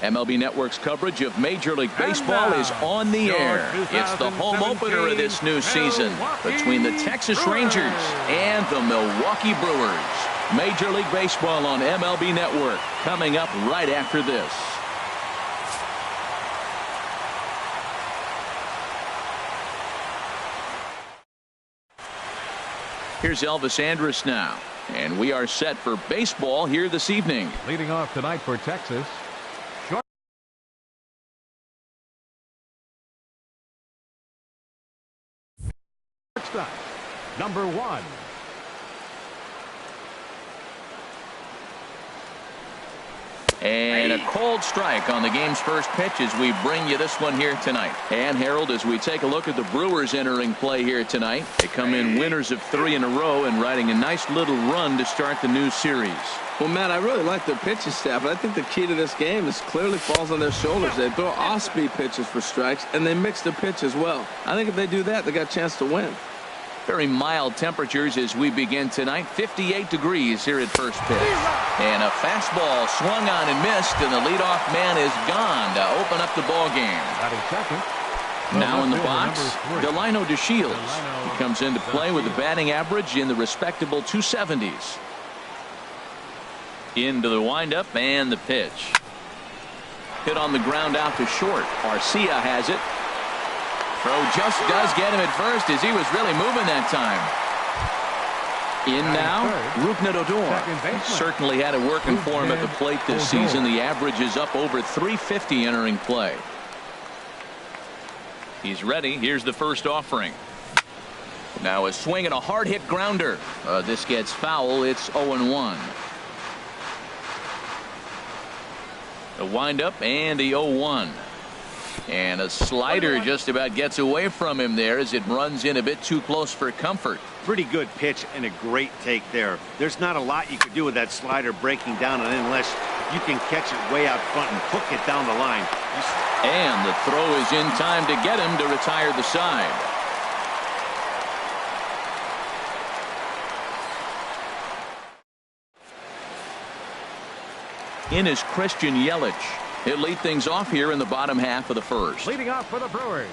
MLB Network's coverage of Major League Baseball is on the air. It's the home opener of this new season between the Texas Rangers and the Milwaukee Brewers. Major League Baseball on MLB Network coming up right after this. Here's Elvis Andrus now, and we are set for baseball here this evening. Leading off tonight for Texas, shortstop, number 1. And a cold strike on the game's first pitch as we bring you this one here tonight. And Harold, as we take a look at the Brewers entering play here tonight, they come in winners of 3 in a row and riding a nice little run to start the new series. Well, Matt, I really like their pitching staff, but I think the key to this game is clearly falls on their shoulders. They throw off-speed pitches for strikes, and they mix the pitch as well. I think if they do that, they got a chance to win. Very mild temperatures as we begin tonight. 58 degrees here at first pitch. And a fastball swung on and missed, and the leadoff man is gone to open up the ball game. Now in the box, Delino DeShields. He comes into play with a batting average in the respectable 270s. Into the windup and the pitch. Hit on the ground out to short. Arcia has it. Throw just does get him at first as he was really moving that time. In now, Rougned Odor. Certainly had it working for him at the plate this season. The average is up over 350 entering play. He's ready. Here's the first offering. Now a swing and a hard hit grounder. This gets foul. It's 0-1. A windup and the 0-1. And a slider just about gets away from him there as it runs in a bit too close for comfort. Pretty good pitch and a great take there. There's not a lot you could do with that slider breaking down unless you can catch it way out front and hook it down the line. And the throw is in time to get him to retire the side. In is Christian Yelich. He'll lead things off here in the bottom half of the first. Leading off for the Brewers,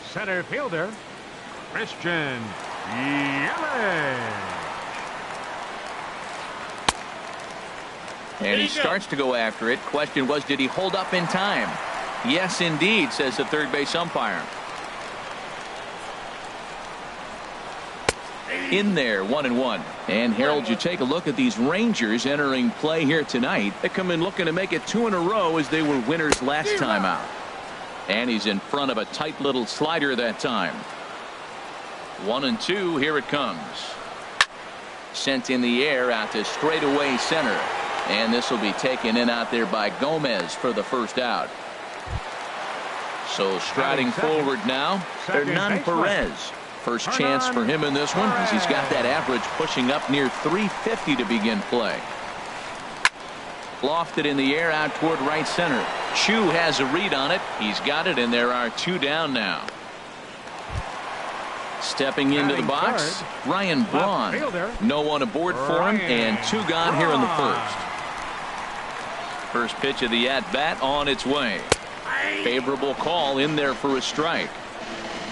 center fielder Christian Yelich. And he starts to go after it. Question was, did he hold up in time? Yes, indeed, says the third base umpire. In there, 1-1. And Harold, you take a look at these Rangers entering play here tonight. They come in looking to make it 2 in a row as they were winners last time out. And he's in front of a tight little slider that time. 1-2. Here it comes. Sent in the air out to straightaway center. And this will be taken in out there by Gomez for the first out. So striding forward now, Hernan Perez. First chance for him in this one as he's got that average pushing up near 350 to begin play. Lofted in the air out toward right center. Chu has a read on it. He's got it, and there are 2 down now. Stepping into the box, Ryan Braun. No one aboard for him, and 2 gone here in the first. First pitch of the at-bat on its way. Favorable call in there for a strike.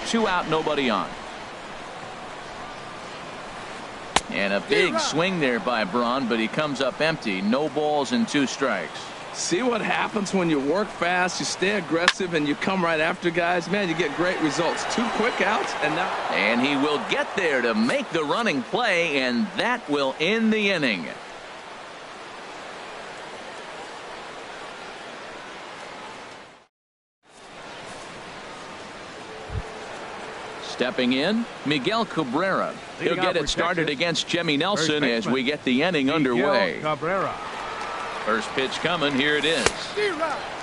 2 out, nobody on. And a big swing there by Braun, but he comes up empty. No balls and 2 strikes. See what happens when you work fast, you stay aggressive, and you come right after guys. Man, you get great results. 2 quick outs, and now. And he will get there to make the running play, and that will end the inning. Stepping in, Miguel Cabrera. He'll get it started against Jimmy Nelson as we get the inning underway. First pitch coming. Here it is.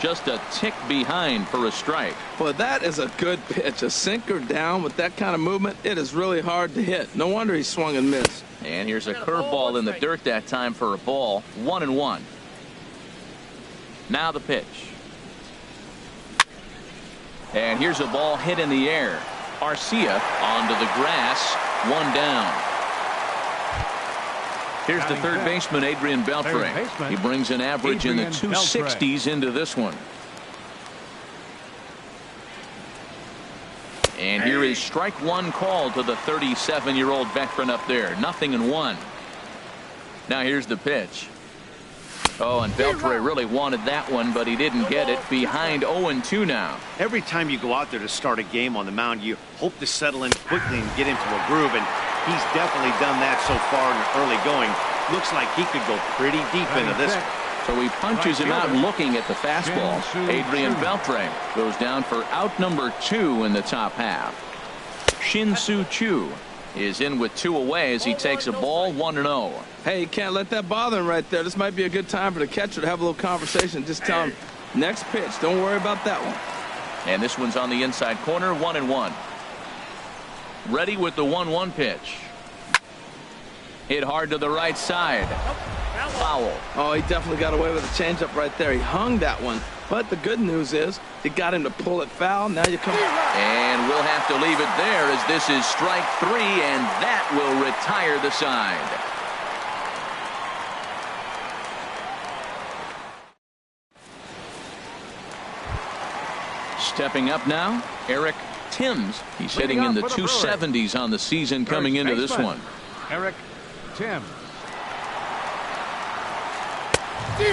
Just a tick behind for a strike. Well, that is a good pitch. A sinker down with that kind of movement. It is really hard to hit. No wonder he swung and missed. And here's a curveball in the dirt that time for a ball. 1-1. Now the pitch. And here's a ball hit in the air. Arcia onto the grass. 1 down. Here's the third baseman, Adrian Beltre. He brings an average in the 260s into this one. And here is strike 1 called to the 37-year-old veteran up there. 0-1. Now here's the pitch. Oh, and Beltre really wanted that one, but he didn't get it. Behind 0-2 now. Every time you go out there to start a game on the mound, you hope to settle in quickly and get into a groove, and he's definitely done that so far in the early going. Looks like he could go pretty deep into this one. So he punches him out looking at the fastball. Adrian Beltre goes down for out number 2 in the top half. Shin-Soo Choo is in with 2 away as he takes a ball 1-0. Hey, you can't let that bother him right there. This might be a good time for the catcher to have a little conversation. Just tell him, next pitch, don't worry about that one. And this one's on the inside corner, 1-1. Ready with the 1-1 pitch. Hit hard to the right side. Foul. Oh, he definitely got away with a changeup right there. He hung that one. But the good news is he got him to pull it foul. Now you come. And we'll have to leave it there as this is strike 3, and that will retire the side. Stepping up now, Eric Timms. He's hitting in the 270s on the season coming into this one. Eric Timms.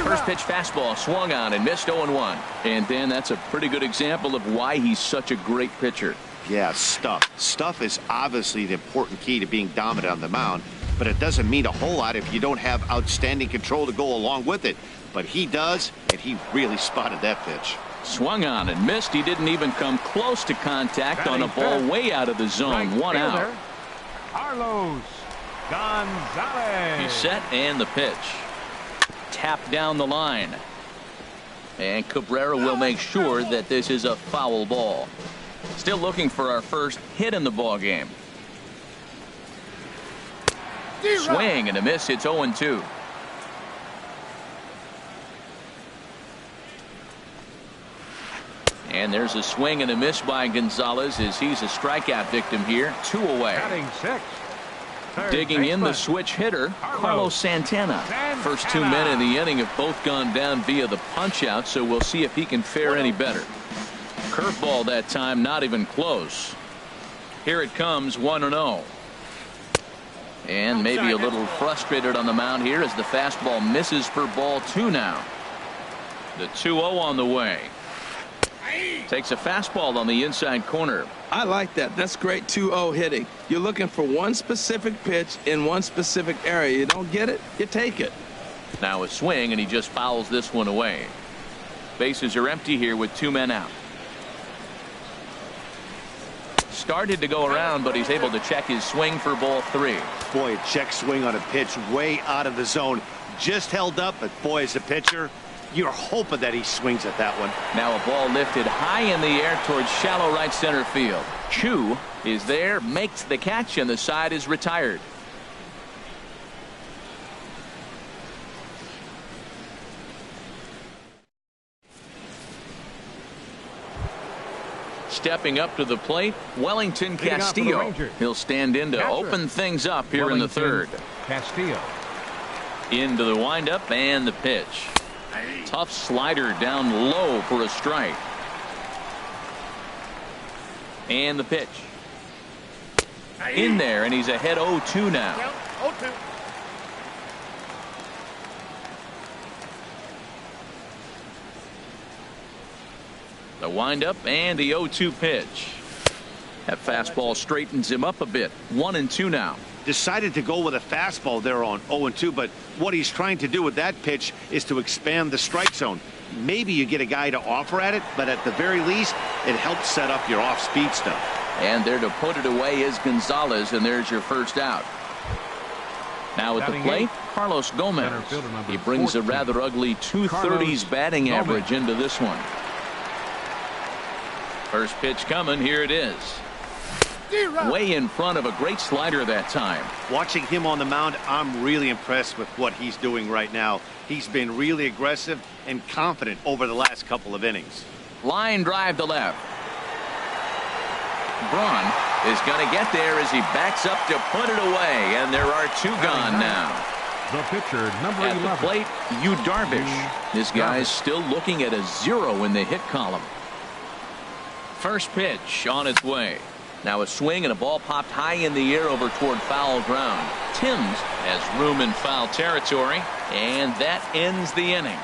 First pitch fastball swung on and missed 0-1. And Dan, that's a pretty good example of why he's such a great pitcher. Yeah, stuff. Stuff is obviously the important key to being dominant on the mound, but it doesn't mean a whole lot if you don't have outstanding control to go along with it. But he does, and he really spotted that pitch. Swung on and missed. He didn't even come close to contact on a ball way out of the zone. 1 out. Carlos Gonzalez. He's set and the pitch. Tap down the line. And Cabrera will make sure that this is a foul ball. Still looking for our first hit in the ball game. Swing and a miss. It's 0-2. And there's a swing and a miss by Gonzalez as he's a strikeout victim here. 2 away. Batting 6. Digging in the switch hitter, Carlos Santana. First 2 men in the inning have both gone down via the punch out, so we'll see if he can fare any better. Curveball that time, not even close. Here it comes, 1-0. And maybe a little frustrated on the mound here as the fastball misses for ball 2 now. The 2-0 on the way. Takes a fastball on the inside corner. I like that. That's great 2-0 hitting. You're looking for one specific pitch in one specific area. You don't get it, you take it. Now a swing, and he just fouls this one away. Bases are empty here with 2 men out. Started to go around, but he's able to check his swing for ball 3. Boy, a check swing on a pitch way out of the zone. Just held up, but boy, as a pitcher, you're hoping that he swings at that one. Now a ball lifted high in the air towards shallow right center field. Choo is there, makes the catch, and the side is retired. Stepping up to the plate, Wellington Castillo. He'll stand in to open things up here in the third. Castillo. Into the windup and the pitch. Tough slider down low for a strike. And the pitch. In there, and he's ahead 0-2 now. 0-2. The windup and the 0-2 pitch. That fastball straightens him up a bit. 1-2 now. Decided to go with a fastball there on 0-2, but what he's trying to do with that pitch is to expand the strike zone. Maybe you get a guy to offer at it, but at the very least, it helps set up your off-speed stuff. And there to put it away is Gonzalez, and there's your first out. Now at the plate, Carlos Gomez. He brings a rather ugly 230s batting average into this one. First pitch coming, here it is. Way in front of a great slider that time. Watching him on the mound, I'm really impressed with what he's doing right now. He's been really aggressive and confident over the last couple of innings. Line drive to left. Braun is going to get there as he backs up to put it away, and there are two gone now. The pitcher, number 11. At the plate, Yu Darvish. This guy's still looking at a 0 in the hit column. First pitch on its way. Now a swing and a ball popped high in the air over toward foul ground. Timms has room in foul territory, and that ends the inning.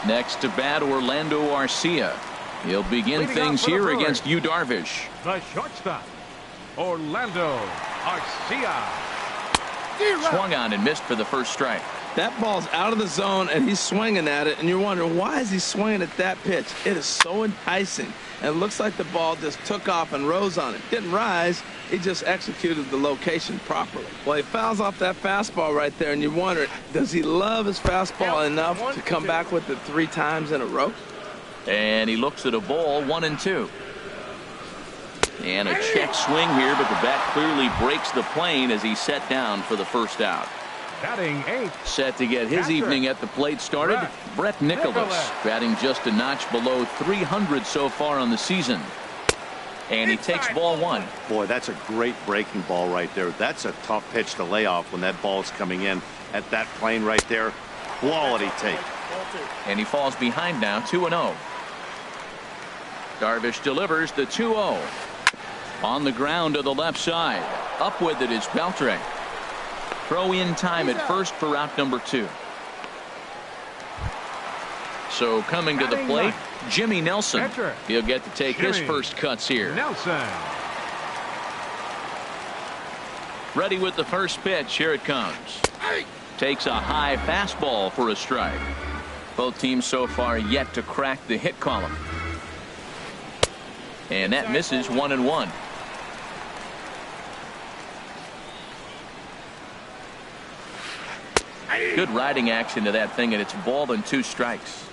Next to bat, Orlando Arcia. He'll begin things here against Yu Darvish. The shortstop, Orlando Arcia. Swung on and missed for the first strike. That ball's out of the zone, and he's swinging at it, and you're wondering, why is he swinging at that pitch? It is so enticing, and it looks like the ball just took off and rose on it. Didn't rise, he just executed the location properly. Well, he fouls off that fastball right there, and you wonder, does he love his fastball enough to come back with it 3 times in a row? And he looks at a ball, 1-2. And a check swing here, but the bat clearly breaks the plane as he's set down for the first out. Batting 8. Set to get his evening at the plate started, Brett Nicholas, batting just a notch below 300 so far on the season. And he takes ball 1. Boy, that's a great breaking ball right there. That's a tough pitch to lay off when that ball's coming in at that plane right there. Quality take. And he falls behind now, 2-0. Darvish delivers the 2-0. On the ground to the left side. Up with it is Beltre. Throw in time at first for out number 2. So coming to the plate, Jimmy Nelson. He'll get to take his first cuts here. Nelson. Ready with the first pitch. Here it comes. Takes a high fastball for a strike. Both teams so far yet to crack the hit column. And that misses 1-1. Good riding action to that thing, and it's ball and 2 strikes.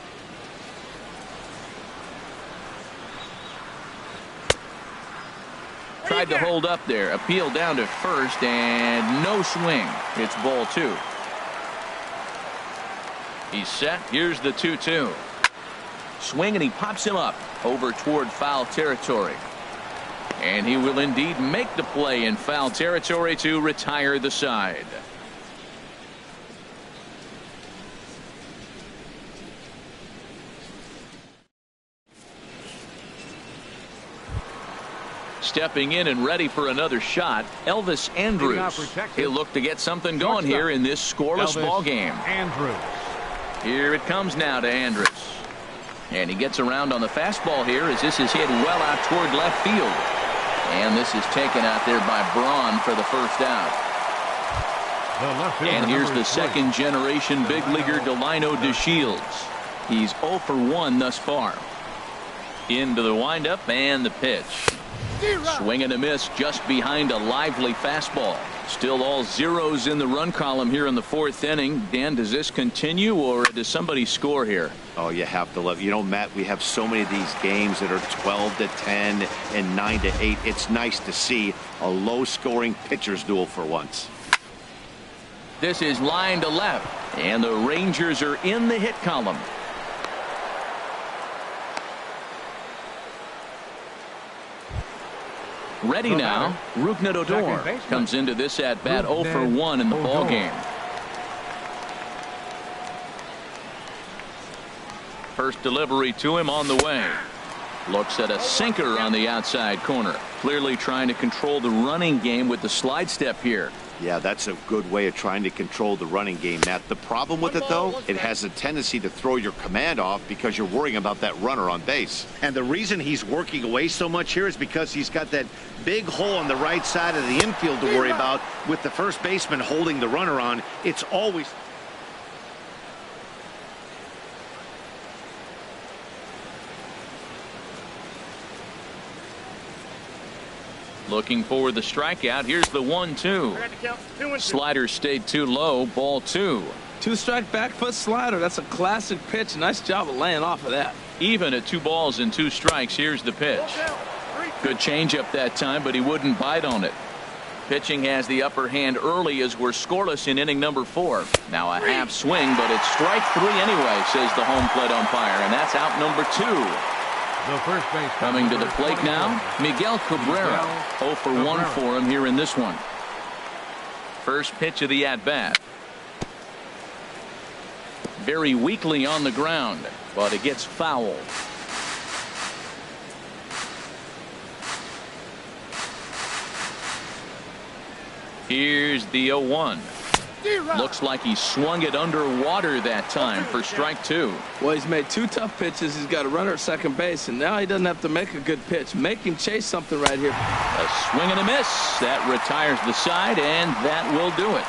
Tried to hold up there. Appeal down to first, and no swing. It's ball 2. He's set. Here's the 2-2. Swing, and he pops him up over toward foul territory. And he will indeed make the play in foul territory to retire the side. Stepping in and ready for another shot, Elvis Andrus. He'll look to get something going here in this scoreless ball game. Andrus. Here it comes now to Andrus. And he gets around on the fastball here as this is hit well out toward left field. And this is taken out there by Braun for the first out. And here's the second generation big leaguer Delino DeShields. He's 0 for 1 thus far. Into the windup and the pitch. Swing and a miss just behind a lively fastball. Still all zeros in the run column here in the 4th inning. Dan, does this continue, or does somebody score here? Oh, you have to love. You know, Matt, we have so many of these games that are 12-10 and 9-8. It's nice to see a low-scoring pitcher's duel for once. This is line to left, and the Rangers are in the hit column. Ready now, Rougned Odor comes into this at bat 0 for 1 in the ball game. First delivery to him on the way. Looks at a sinker on the outside corner. Clearly trying to control the running game with the slide step here. Yeah, that's a good way of trying to control the running game, Matt. The problem with it, though, it has a tendency to throw your command off because you're worrying about that runner on base. And the reason he's working away so much here is because he's got that big hole on the right side of the infield to worry about with the first baseman holding the runner on. It's always... Looking for the strikeout. Here's the 1-2. Slider stayed too low. Ball 2. 2-strike back foot slider. That's a classic pitch. Nice job of laying off of that. Even at 2 balls and 2 strikes. Here's the pitch. Good changeup that time, but he wouldn't bite on it. Pitching has the upper hand early as we're scoreless in inning number 4. Now a half swing, but it's strike 3 anyway, says the home plate umpire, and that's out number 2. The first base Coming to the plate now, Miguel Cabrera. 0 for 1 for him here in this one. First pitch of the at-bat. Very weakly on the ground, but it gets fouled. Here's the 0-1. Looks like he swung it underwater that time for strike 2. Well, he's made 2 tough pitches. He's got a runner at second base, and now he doesn't have to make a good pitch. Make him chase something right here. A swing and a miss. That retires the side, and that will do it.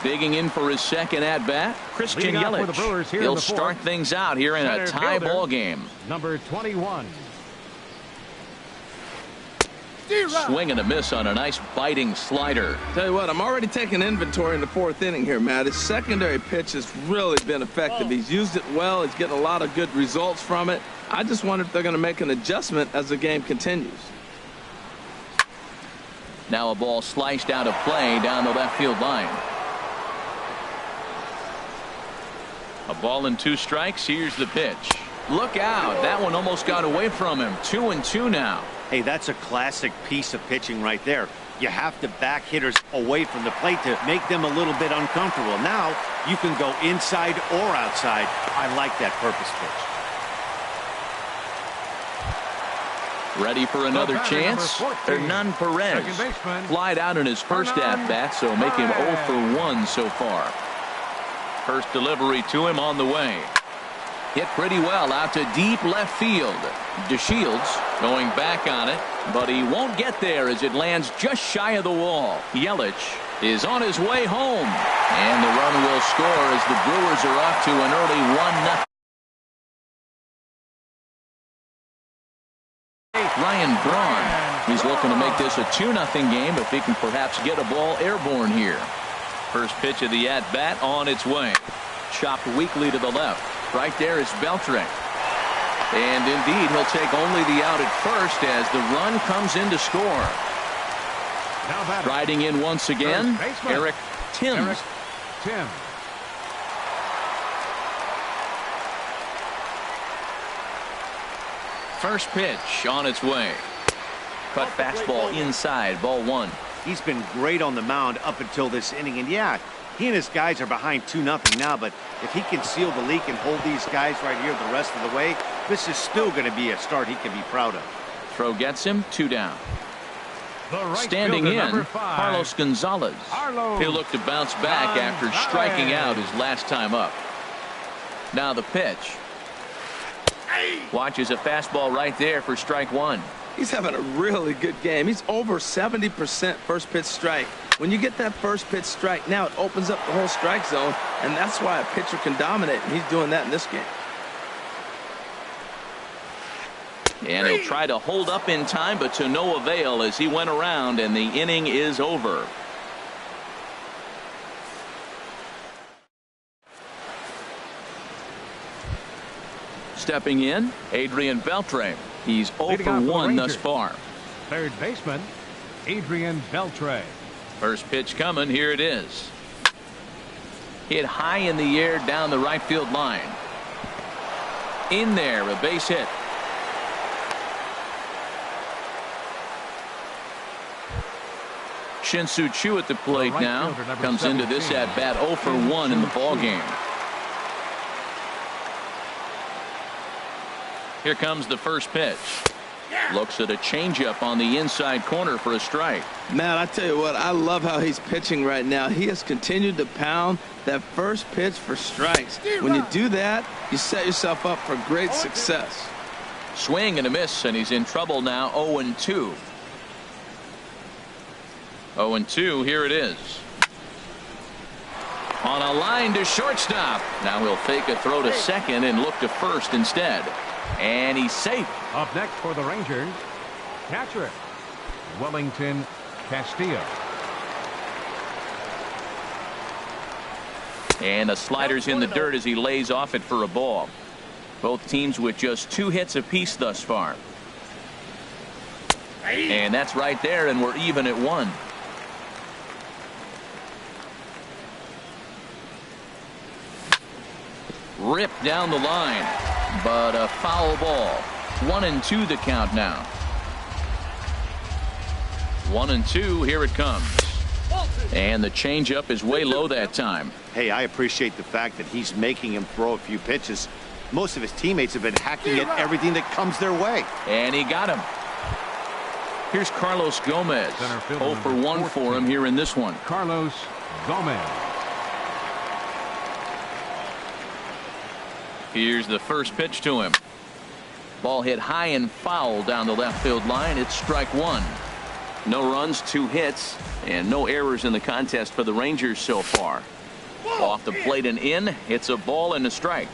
Digging in for his second at-bat, Christian Yelich. He'll start things out here in a tie ball game. Number 21. Swing and a miss on a nice biting slider. Tell you what, I'm already taking inventory in the 4th inning here, Matt. His secondary pitch has really been effective. He's used it well. He's getting a lot of good results from it. I just wonder if they're going to make an adjustment as the game continues. Now a ball sliced out of play down the left field line. A ball and 2 strikes. Here's the pitch. Look out. That one almost got away from him. 2-2 now. Hey, that's a classic piece of pitching right there. You have to back hitters away from the plate to make them a little bit uncomfortable. Now you can go inside or outside. I like that purpose pitch. Ready for another chance? Hernan Perez flied out in his first at-bat, so make him 0 for 1 so far. First delivery to him on the way. Hit pretty well out to deep left field. DeShields going back on it, but he won't get there as it lands just shy of the wall. Yelich is on his way home, and the run will score as the Brewers are off to an early 1-0. Ryan Braun, he's looking to make this a 2-0 game if he can perhaps get a ball airborne here. First pitch of the at-bat on its way. Chopped weakly to the left. Right there is Beltre. And indeed, he'll take only the out at first as the run comes in to score. Riding in once again, Eric Timms. First pitch on its way. Cut fastball inside, ball 1. He's been great on the mound up until this inning, and yeah, he and his guys are behind 2-0 now, but if he can seal the leak and hold these guys right here the rest of the way, this is still going to be a start he can be proud of. Throw gets him, 2 down. Standing in, Carlos Gonzalez. He'll look to bounce back after striking out his last time up. Now the pitch. Watches a fastball right there for strike 1. He's having a really good game. He's over 70% first pitch strike. When you get that first pitch strike, now it opens up the whole strike zone, and that's why a pitcher can dominate, and he's doing that in this game. And he'll try to hold up in time, but to no avail as he went around, and the inning is over. Stepping in, Adrian Beltre. He's 0 for 1 thus far. Third baseman, Adrian Beltre. First pitch coming. Here it is. Hit high in the air down the right field line. In there, a base hit. Shin-Soo Choo at the plate now. Comes into this at bat 0 for 1 in the ball game. Here comes the first pitch. Looks at a changeup on the inside corner for a strike. Man, I tell you what, I love how he's pitching right now. He has continued to pound that first pitch for strikes. When you do that, you set yourself up for great success. Swing and a miss, and he's in trouble now. 0-2. 0-2, here it is. On a line to shortstop. Now he'll fake a throw to second and look to first instead. And he's safe. Up next for the Rangers, catcher, Wellington Castillo. And the slider's in the dirt as he lays off it for a ball. Both teams with just 2 hits apiece thus far. And that's right there, and we're even at 1. Ripped down the line, but a foul ball. 1-2 the count now. 1-2, here it comes. And the changeup is way low that time. Hey, I appreciate the fact that he's making him throw a few pitches. Most of his teammates have been hacking at everything that comes their way. And he got him. Here's Carlos Gomez. 0 for 1 for him here in this one. Carlos Gomez. Here's the first pitch to him. Ball hit high and foul down the left field line. It's strike 1. No runs, 2 hits, and no errors in the contest for the Rangers so far. Off the plate and in. It's a ball and a strike.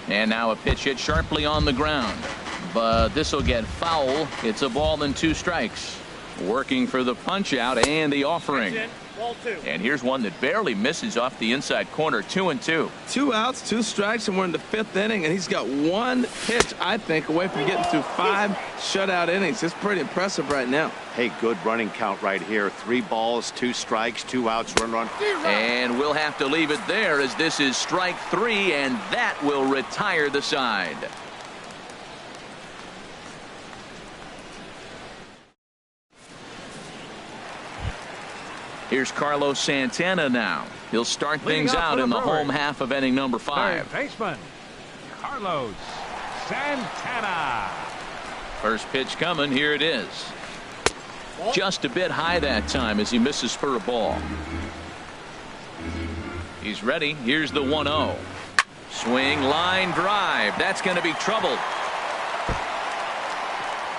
And now a pitch hit sharply on the ground. But this will get foul. It's a ball and 2 strikes. Working for the punch out and the offering. And here's one that barely misses off the inside corner. 2-2. 2 outs, 2 strikes, and we're in the 5th inning, and he's got 1 pitch, I think, away from getting through 5 shutout innings. It's pretty impressive right now. Hey, good running count right here. 3 balls, 2 strikes, 2 outs, run. And we'll have to leave it there as this is strike 3, and that will retire the side. Here's Carlos Santana now. He'll start things out in the home half of inning number 5. Third baseman, Carlos Santana. First pitch coming. Here it is. Just a bit high that time as he misses for a ball. He's ready. Here's the 1-0. Swing, line drive. That's going to be trouble.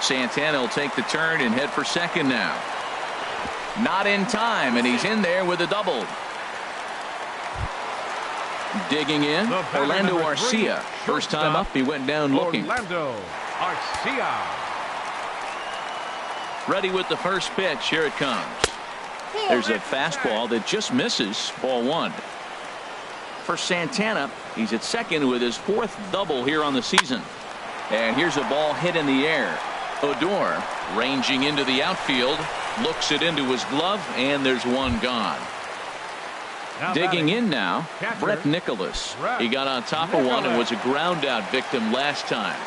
Santana will take the turn and head for second now. Not in time, and he's in there with a double. Digging in, Orlando Arcia. First time up, he went down looking. Orlando Arcia. Ready with the first pitch. Here it comes. There's a fastball that just misses. Ball 1. For Santana, he's at second with his 4th double here on the season. And here's a ball hit in the air. Odor ranging into the outfield. Looks it into his glove, and there's one gone. Digging in now, Brett Nicholas. He got on top of one and was a ground out victim last time.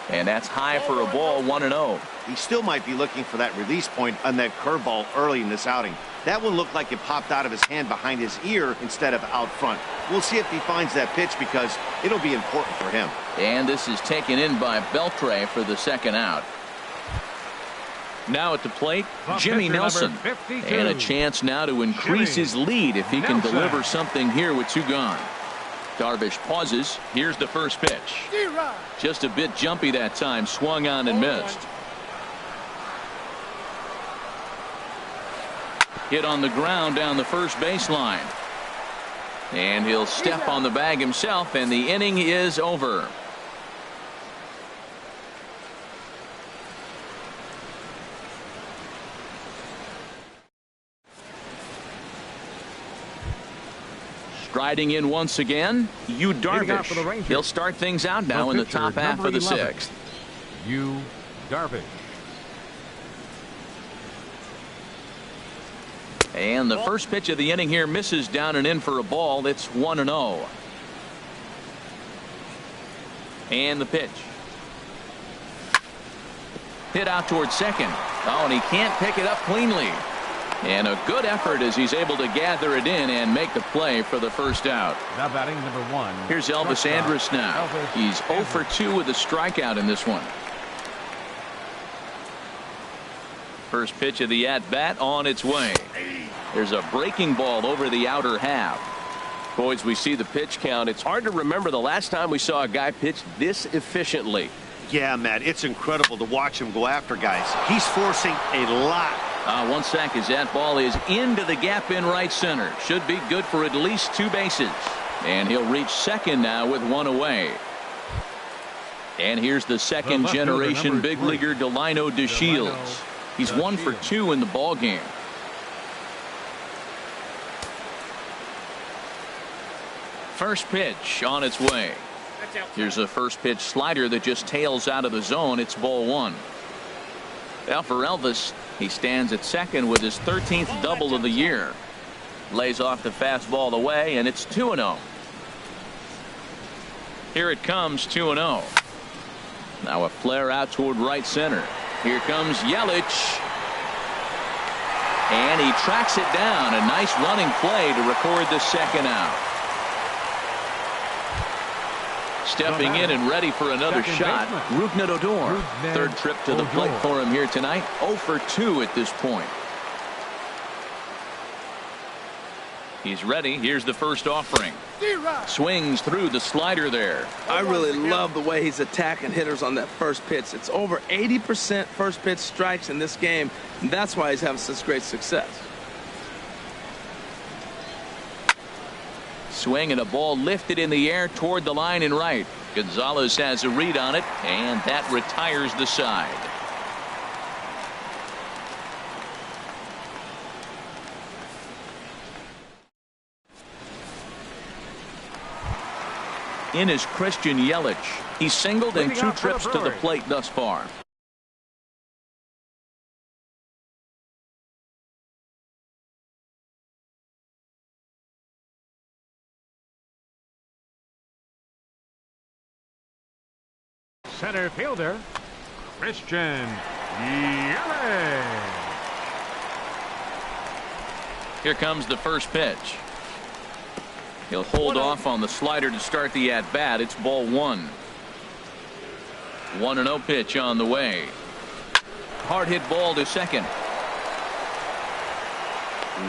And that's high for a ball. 1-0. He still might be looking for that release point on that curveball early in this outing. That one looked like it popped out of his hand behind his ear instead of out front. We'll see if he finds that pitch because it'll be important for him. And this is taken in by Beltre for the second out. Now at the plate, Jimmy Nelson. And a chance now to increase his lead if he can deliver something here with 2 gone. Darvish pauses. Here's the first pitch. Just a bit jumpy that time. Swung on and missed. Hit on the ground down the first baseline. And he'll step on the bag himself, and the inning is over. Striding in once again, Yu Darvish. He'll start things out now in the top half of the 6th. Yu Darvish. And the first pitch of the inning here misses down and in for a ball. It's 1-0. And the pitch. Hit out towards second. Oh, and he can't pick it up cleanly. And a good effort as he's able to gather it in and make the play for the first out. Now batting number 1. Here's Elvis Andrus now. He's 0 for 2 with a strikeout in this one. First pitch of the at-bat on its way. There's a breaking ball over the outer half. Boys, we see the pitch count. It's hard to remember the last time we saw a guy pitch this efficiently. Yeah, Matt, it's incredible to watch him go after guys. He's forcing a lot. 1 sec as that ball is into the gap in right center. Should be good for at least 2 bases. And he'll reach second now with 1 away. And here's the second generation big leaguer Delino DeShields. He's 1 for 2 in the ball game. First pitch on its way. Here's a first pitch slider that just tails out of the zone. It's ball one. Now for Elvis, he stands at second with his 13th double of the year. Lays off the fastball away, and it's 2-0. Here it comes, 2-0. Now a flare out toward right center. Here comes Yelich. And he tracks it down. A nice running play to record the second out. Stepping in and ready for another shot, Rougned Odor. Third trip to the plate for him here tonight. 0 for 2 at this point. He's ready. Here's the first offering. Swings through the slider there. I really love the way he's attacking hitters on that first pitch. It's over 80% first pitch strikes in this game, and that's why he's having such great success. Swing and a ball lifted in the air toward the line and right. Gonzalez has a read on it, and that retires the side. In is Christian Yelich. He's singled in 2 trips to the plate thus far. Center fielder, Christian Yelich. Here comes the first pitch. He'll hold off on the slider to start the at-bat. It's ball one. 1-0 pitch on the way. Hard hit ball to second.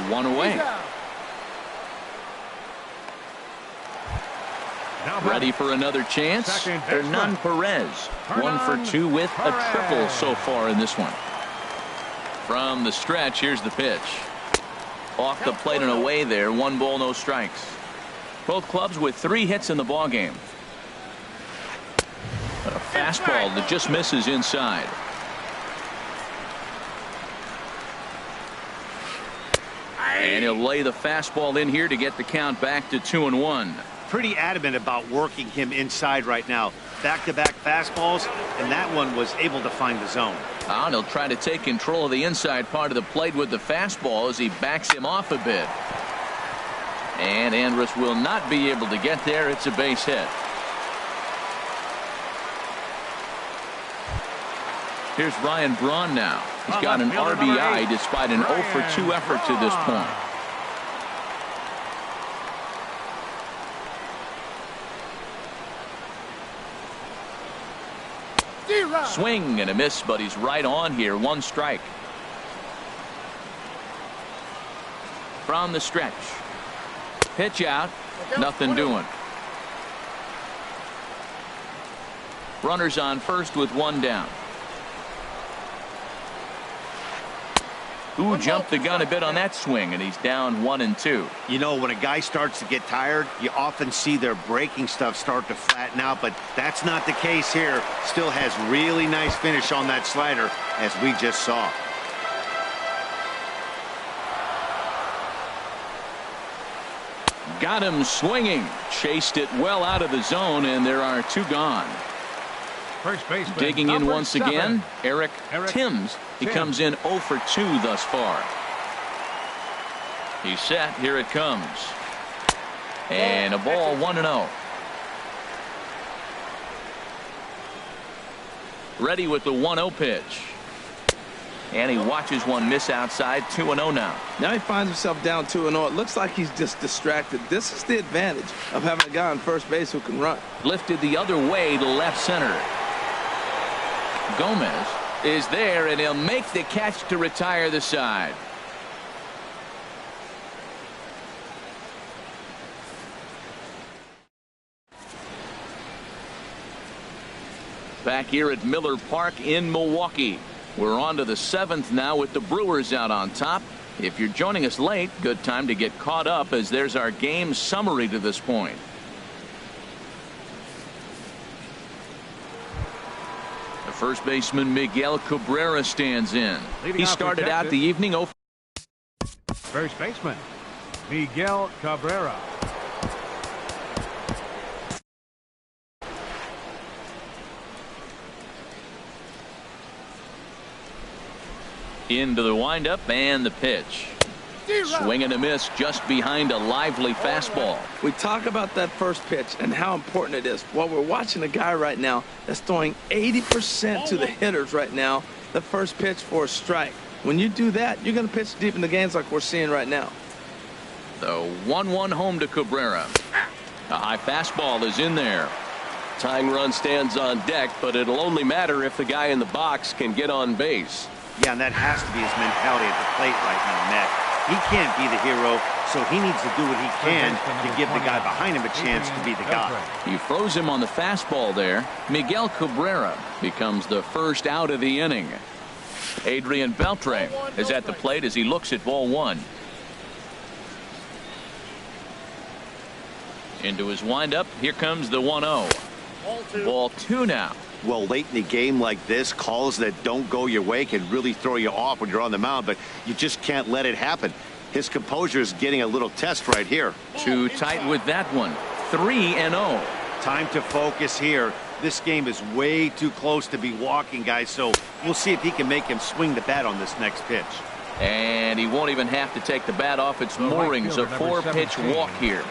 One away. Ready for another chance. Hernan Perez. 1 for 2 with a triple so far in this one. From the stretch, here's the pitch. Off the plate and away there. 1 ball, no strikes. Both clubs with 3 hits in the ballgame. A fastball that just misses inside. And he'll lay the fastball in here to get the count back to 2-1. Pretty adamant about working him inside right now. Back-to-back fastballs, and that one was able to find the zone. And he'll try to take control of the inside part of the plate with the fastball as he backs him off a bit. And Andrus will not be able to get there. It's a base hit. Here's Ryan Braun now. He's got an RBI despite an 0 for 2 effort to this point. Swing and a miss, but he's right on here. 1 strike. From the stretch. Pitch out. Nothing doing. Runners on first with 1 down. Ooh, jumped the gun a bit on that swing, and he's down 1 and 2. You know, when a guy starts to get tired, you often see their breaking stuff start to flatten out, but that's not the case here. Still has really nice finish on that slider, as we just saw. Got him swinging. Chased it well out of the zone, and there are 2 gone. First baseman, digging in once 7. again, Eric Timms. He comes in 0 for 2 thus far. He's set. Here it comes. And a ball, 1-0. Ready with the 1-0 pitch. And he watches one miss outside. 2-0 now. Now he finds himself down 2-0. It looks like he's just distracted. This is the advantage of having a guy on first base who can run. Lifted the other way to left center. Gomez is there, and he'll make the catch to retire the side. Back here at Miller Park in Milwaukee. We're on to the 7th now with the Brewers out on top. If you're joining us late, good time to get caught up as there's our game summary to this point. The first baseman Miguel Cabrera stands in. He started out the evening 0. First baseman Miguel Cabrera. Into the windup and the pitch. Swing and a miss just behind a lively fastball. We talk about that first pitch and how important it is. Well, we're watching a guy right now that's throwing 80% to the hitters right now. The first pitch for a strike. When you do that, you're going to pitch deep in the games like we're seeing right now. The 1-1 home to Cabrera. A high fastball is in there. Tying run stands on deck, but it'll only matter if the guy in the box can get on base. Yeah, and that has to be his mentality at the plate right now, Matt. He can't be the hero, so he needs to do what he can to give the guy behind him a chance to be the guy. He froze him on the fastball there. Miguel Cabrera becomes the first out of the inning. Adrian Beltre is at the plate as he looks at ball one. Into his windup. Here comes the 1-0. Ball two now. Well, late in the game like this, calls that don't go your way can really throw you off when you're on the mound, but you just can't let it happen. His composure is getting a little test right here. Too tight with that one. 3-0. Time to focus here. This game is way too close to be walking, guys, so we'll see if he can make him swing the bat on this next pitch. And he won't even have to take the bat off its moorings. A 4-pitch walk here.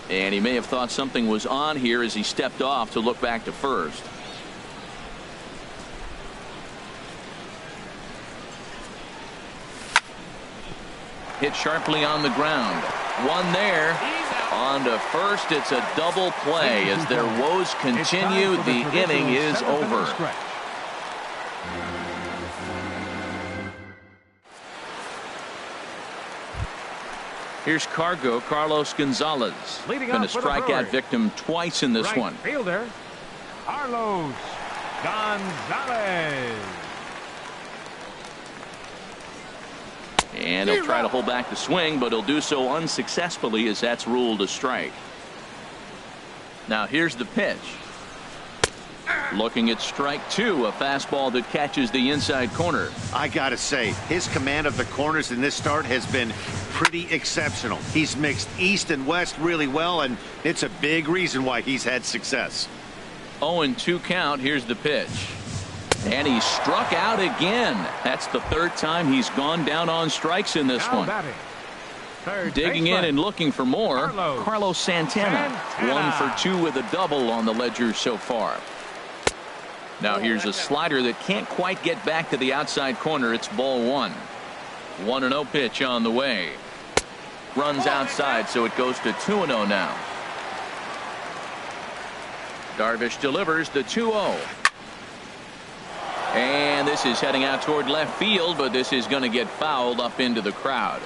And he may have thought something was on here as he stepped off to look back to first. Hit sharply on the ground. One there. On to first. It's a double play as their woes continue. The inning is over. Here's Carlos Gonzalez. Going to strike out victim twice in this one. Fielder Carlos Gonzalez. And he'll try to hold back the swing, but he'll do so unsuccessfully as that's ruled a strike. Now here's the pitch. Looking at strike two, a fastball that catches the inside corner. I gotta say, his command of the corners in this start has been pretty exceptional. He's mixed east and west really well, and it's a big reason why he's had success. 0-2 count. Here's the pitch. And he struck out again. That's the third time he's gone down on strikes in this one. Digging in and looking for more, Carlos Santana. 1 for 2 with a double on the ledger so far. Now here's a slider that can't quite get back to the outside corner. It's ball one. 1-0 pitch on the way. Runs outside, so it goes to 2-0 now. Darvish delivers the 2-0. And this is heading out toward left field, but this is going to get fouled up into the crowd.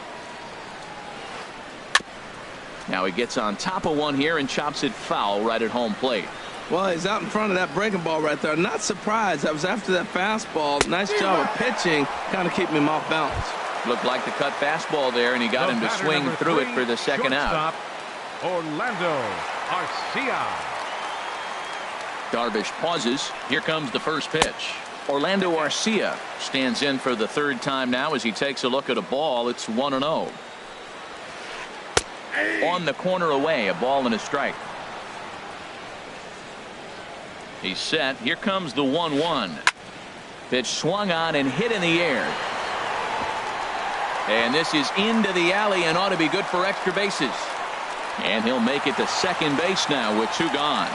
Now he gets on top of one here and chops it foul right at home plate. Well, he's out in front of that breaking ball right there. Not surprised. That was after that fastball. Nice job of pitching, kind of keeping him off balance. Looked like the cut fastball there, and he got him to swing through it for the second out. Orlando Arcia. Darvish pauses. Here comes the first pitch. Orlando Arcia stands in for the third time now as he takes a look at a ball. It's 1-0. On the corner away, a ball and a strike. He's set. Here comes the 1-1. Pitch swung on and hit in the air. And this is into the alley and ought to be good for extra bases. And he'll make it to second base now with 2 gone.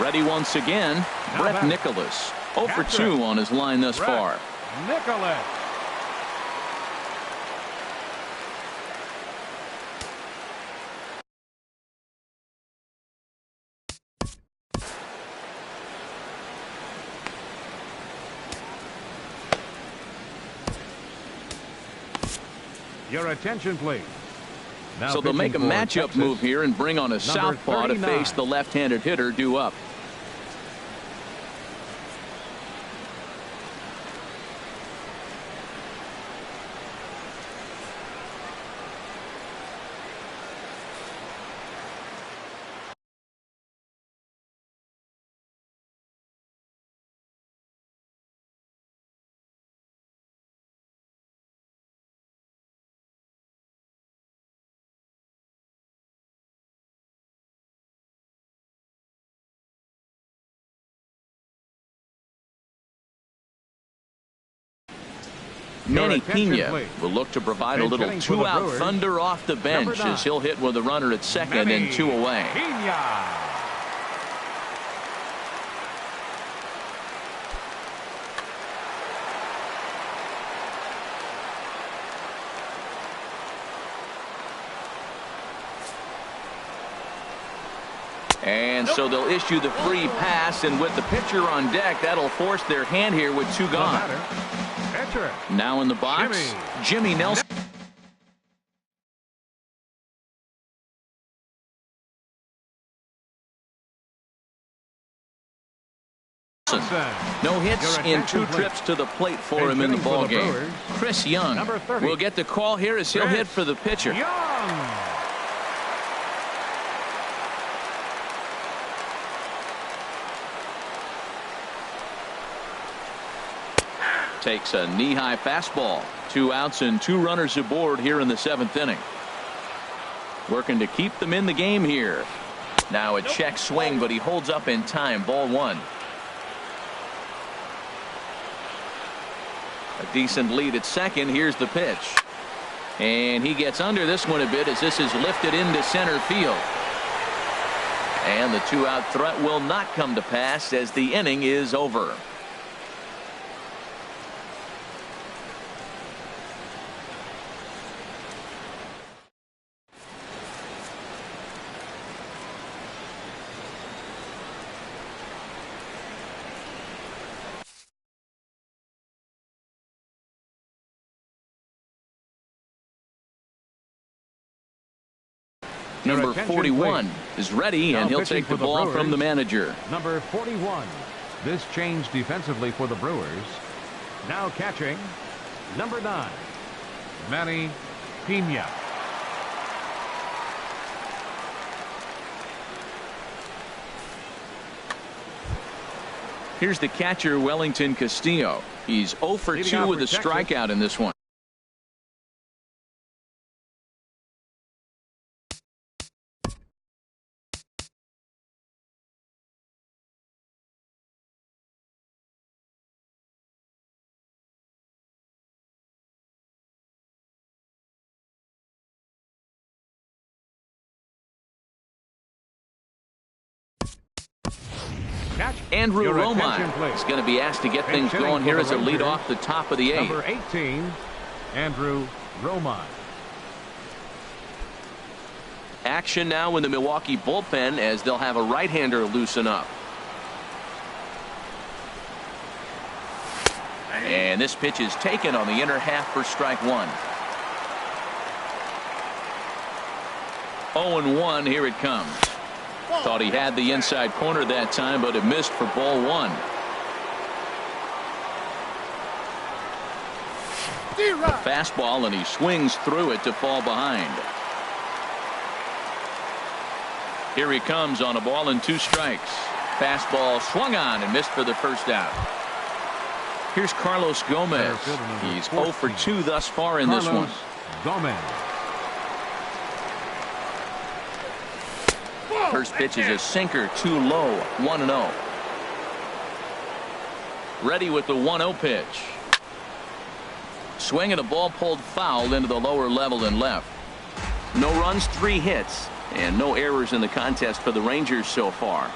Ready once again, Brett Nicholas. 0 for 2 on his line thus far. Nicholas. Your attention, please. Now so they'll make a matchup move here and bring on a southpaw to face the left-handed hitter due up. Manny attention, Pena please. will look to provide a Bench little hitting for the two-out Brewers, thunder off the bench number 9. as he'll hit with a runner at second Manny and 2 away. Pena. And so they'll issue the free pass, and with the pitcher on deck, that'll force their hand here with 2 gone. Pitcher. Now in the box, Jimmy Nelson. No hits in 2 trips to the plate for him in the ball game. Chris Young will get the call here as he'll hit for the pitcher. Young. Takes a knee-high fastball. 2 outs and 2 runners aboard here in the 7th inning. Working to keep them in the game here. Now a check swing, but he holds up in time. Ball 1. A decent lead at second. Here's the pitch. And he gets under this one a bit as this is lifted into center field. And the 2-out threat will not come to pass as the inning is over. Number 41 is ready, and he'll take the ball from the manager. Number 41. This change defensively for the Brewers. Now catching, number 9, Manny Pena. Here's the catcher, Wellington Castillo. He's 0 for 2 with a strikeout in this one. Andrew Romine is going to be asked to get things going here as a lead off the top of the 8th. Number 18, Andrew Romine. Action now in the Milwaukee bullpen as they'll have a right-hander loosen up. And this pitch is taken on the inner half for strike 1. 0-1, here it comes. Thought he had the inside corner that time, but it missed for ball 1. A fastball, and he swings through it to fall behind. Here he comes on a ball and 2 strikes. Fastball swung on and missed for the first out. Here's Carlos Gomez. He's 0 for 2 thus far in this one. Gomez. First pitch is a sinker, too low. 1-0. Ready with the 1-0 pitch. Swing and a ball pulled foul into the lower level and left. No runs, 3 hits, and no errors in the contest for the Rangers so far.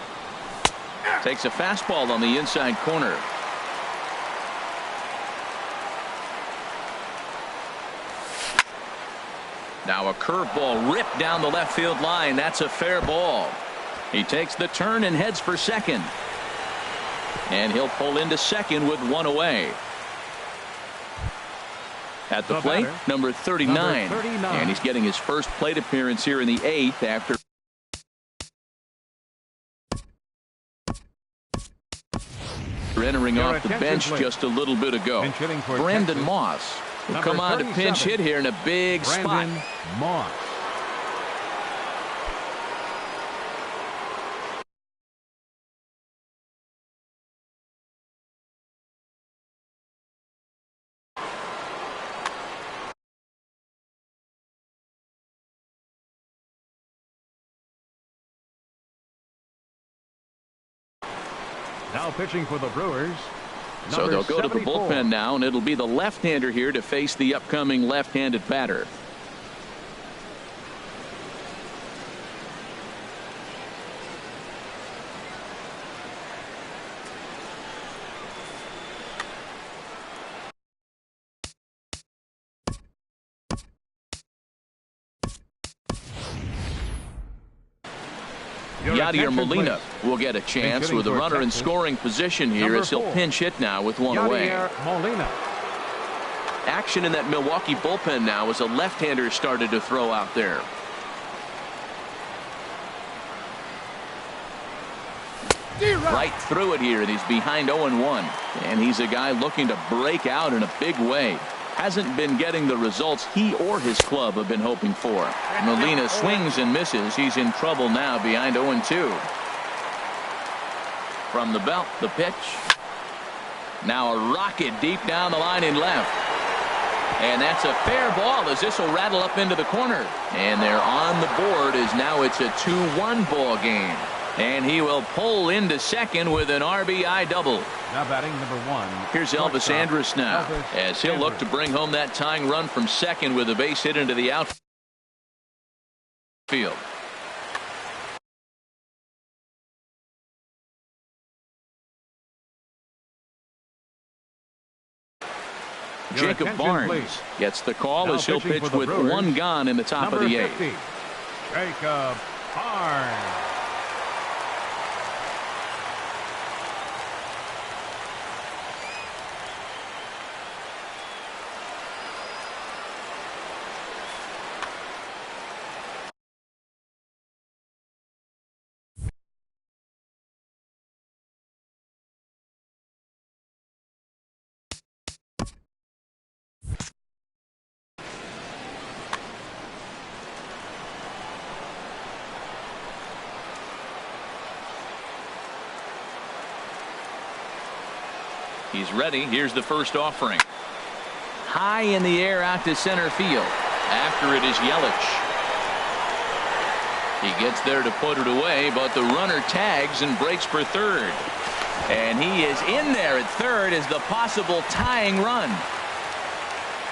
Takes a fastball on the inside corner. Now a curveball ripped down the left field line. That's a fair ball. He takes the turn and heads for second. And he'll pull into second with 1 away. At the plate, number 39. And he's getting his first plate appearance here in the 8th after. Entering off the bench just a little bit ago. Brandon Moss will come on to pinch hit here in a big spot. Moss. Now pitching for the Brewers, So they'll go to the 74. bullpen now, and it'll be the left-hander here to face the upcoming left-handed batter. Yadier Molina will get a chance with a runner in scoring position here as he'll pinch hit now with one away. Molina. Action in that Milwaukee bullpen now as a left-hander started to throw out there. Right through it here, and he's behind 0-1. And he's a guy looking to break out in a big way. Hasn't been getting the results he or his club have been hoping for. Molina swings and misses. He's in trouble now behind 0-2. From the belt, the pitch. Now a rocket deep down the line in left. And that's a fair ball as this will rattle up into the corner. And they're on the board as now it's a 2-1 ball game. And he will pull into second with an RBI double. Now batting number 1. Here's Elvis Andrus now as he'll look to bring home that tying run from second with a base hit into the outfield. Jacob Barnes gets the call as he'll pitch with one gone in the top of the 8th. Jacob Barnes. He's ready. Here's the first offering. High in the air out to center field. After it is Yelich. He gets there to put it away, but the runner tags and breaks for third. And he is in there at third as the possible tying run.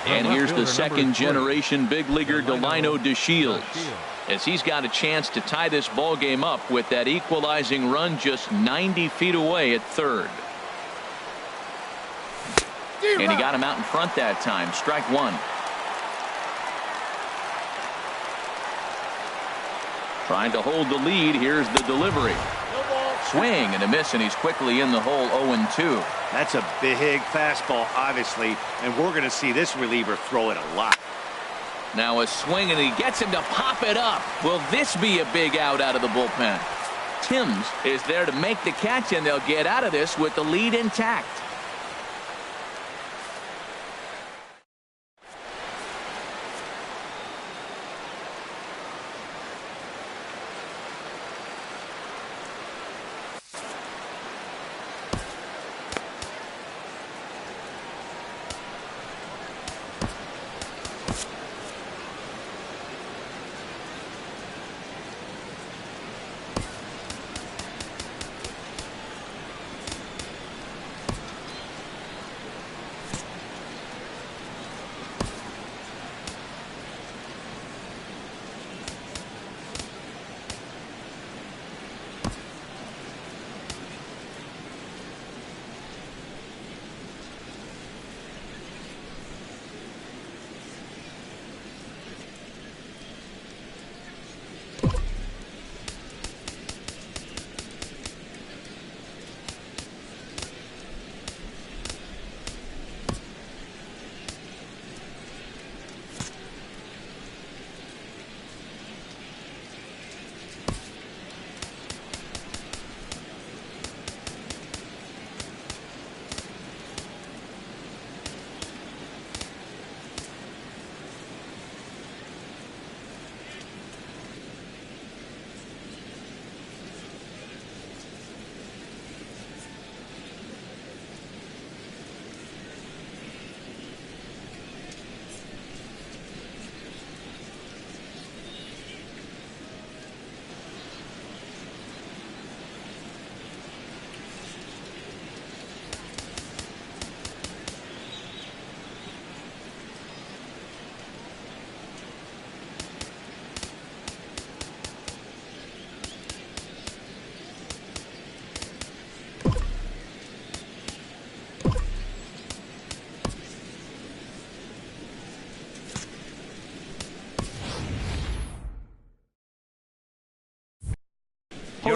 And here's the second generation big leaguer Delino DeShields as he's got a chance to tie this ball game up with that equalizing run just 90 feet away at third. And he got him out in front that time. Strike one. Trying to hold the lead. Here's the delivery. Swing and a miss, and he's quickly in the hole. 0-2. That's a big fastball, obviously, and we're going to see this reliever throw it a lot. Now a swing, and he gets him to pop it up. Will this be a big out of the bullpen? Timms is there to make the catch, and they'll get out of this with the lead intact.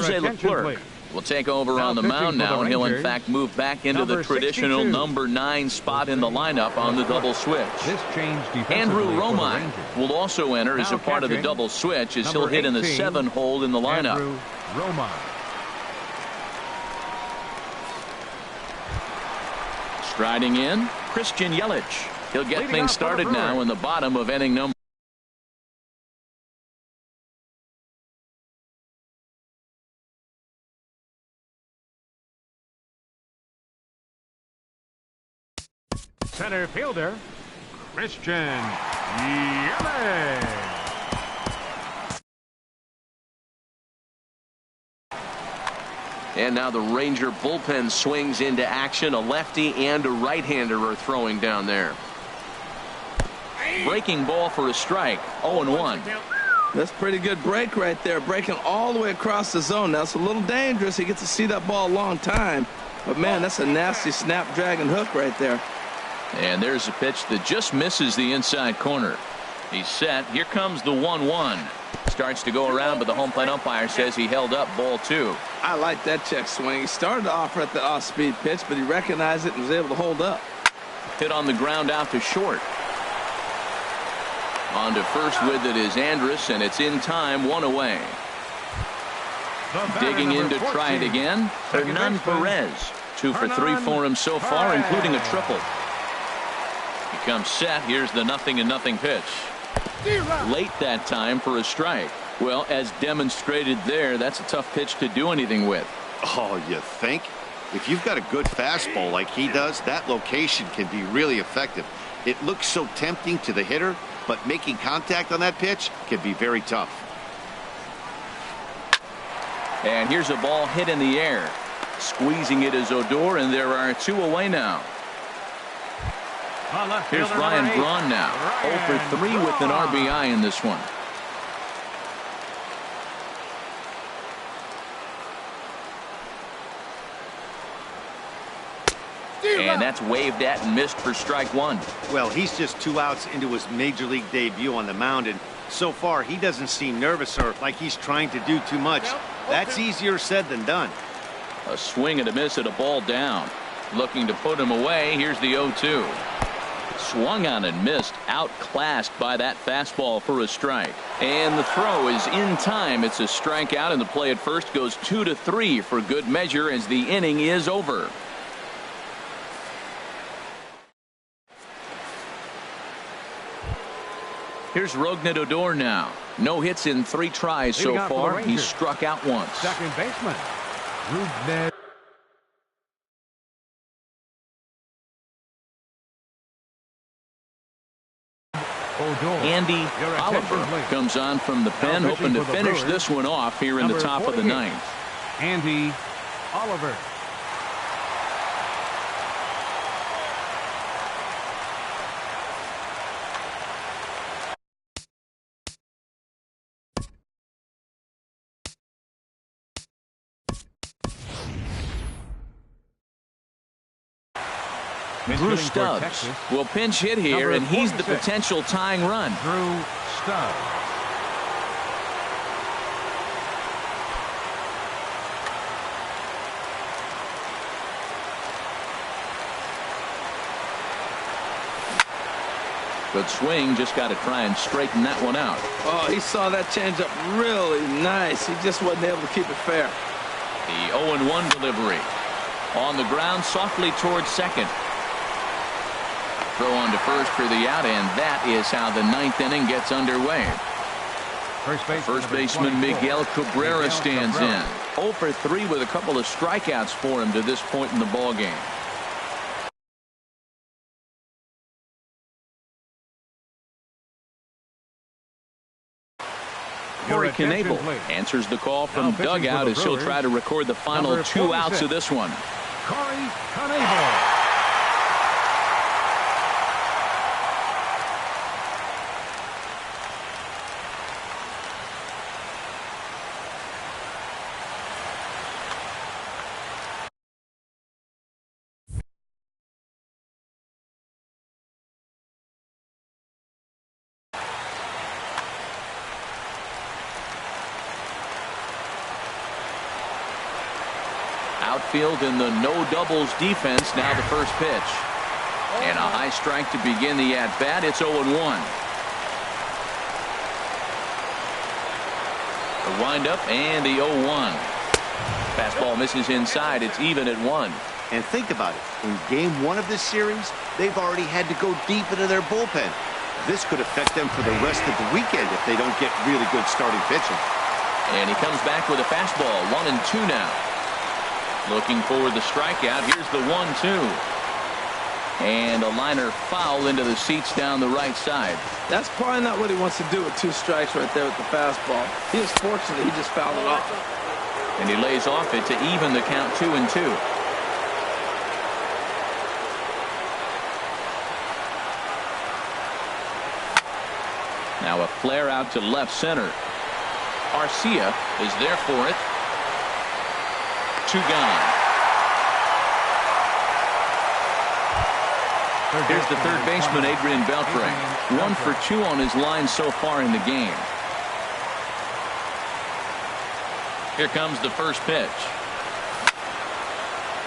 Your Jose attention, Leclerc please. will take over Now on the pitching mound for the now, and he'll in Rangers, fact move back into the number traditional 62. number 9 spot in the lineup on the double switch. This change defensively Andrew for the Romine Rangers. will also enter as Now a part of the catching, double switch as he'll number hit in the 18, 7 hole in the lineup. Andrew Romine. Striding in, Christian Yelich. He'll get Leading things off for the started now Brewers. in the bottom of inning number. Center fielder, Christian Yelich. And now the Ranger bullpen swings into action. A lefty and a right-hander are throwing down there. Breaking ball for a strike. 0-1. That's a pretty good break right there, breaking all the way across the zone. Now, it's a little dangerous. He gets to see that ball a long time. But, man, that's a nasty snapdragon hook right there. And there's a pitch that just misses the inside corner. He's set. Here comes the 1-1. Starts to go around, but the home plate umpire says he held up ball 2. I like that check swing. He started off at the off-speed pitch, but he recognized it and was able to hold up. Hit on the ground out to short. On to first with it is Andrus, and it's in time, 1 away. Digging in to try it again, Hernan Perez. 2 for 3 for him so far, including a triple. He comes set. Here's the 0-0 pitch. Late that time for a strike. Well, as demonstrated there, that's a tough pitch to do anything with. Oh, you think? If you've got a good fastball like he does, that location can be really effective. It looks so tempting to the hitter, but making contact on that pitch can be very tough. And here's a ball hit in the air. Squeezing it is Odor, and there are 2 away now. Here's Ryan Braun now. 0 for 3 with an RBI in this one. And that's waved at and missed for strike 1. Well, he's just 2 outs into his major league debut on the mound, and so far he doesn't seem nervous or like he's trying to do too much. That's easier said than done. A swing and a miss at a ball down. Looking to put him away. Here's the 0-2. Swung on and missed. Outclassed by that fastball for a strike. And the throw is in time. It's a strikeout, and the play at first goes 2-3 for good measure as the inning is over. Here's Rougned Odor now. No hits in 3 tries so far. He's struck out once. Second baseman, Rougned Odor. Andy Oliver comes on from the pen, hoping to finish this one off here in the top of the 9th. Andy Oliver. Drew Stubbs will pinch hit here, and he's the potential tying run. Drew Stubbs. Good swing, just got to try and straighten that one out. Oh, he saw that changeup really nice. He just wasn't able to keep it fair. The 0-1 delivery. On the ground, softly towards second. Throw on to first for the out, and that is how the 9th inning gets underway. First baseman Miguel Cabrera stands in. 0 for 3 with a couple of strikeouts for him to this point in the ballgame. Corey Knebel answers the call from dugout as he'll try to record the final 2 outs of this one. Corey Knebel. Outfield in the no doubles defense. Now the first pitch. And a high strike to begin the at-bat. It's 0-1. The windup and the 0-1. Fastball misses inside. It's even at 1. And think about it. In game 1 of this series, they've already had to go deep into their bullpen. This could affect them for the rest of the weekend if they don't get really good starting pitching. And he comes back with a fastball. 1-2 now. Looking for the strikeout. Here's the 1-2. And a liner foul into the seats down the right side. That's probably not what he wants to do with 2 strikes right there with the fastball. He is fortunate he just fouled it off. And he lays off it to even the count 2-2. Now a flare out to left center. Arcia is there for it. 2 gone. Here's the third baseman, Adrian Beltre. 1 for 2 on his line so far in the game. Here comes the first pitch.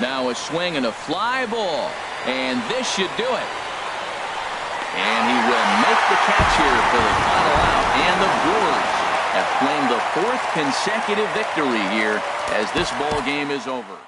Now a swing and a fly ball. And this should do it. And he will make the catch here for the final out. And the Brewers have claimed the 4th consecutive victory here as this ball game is over.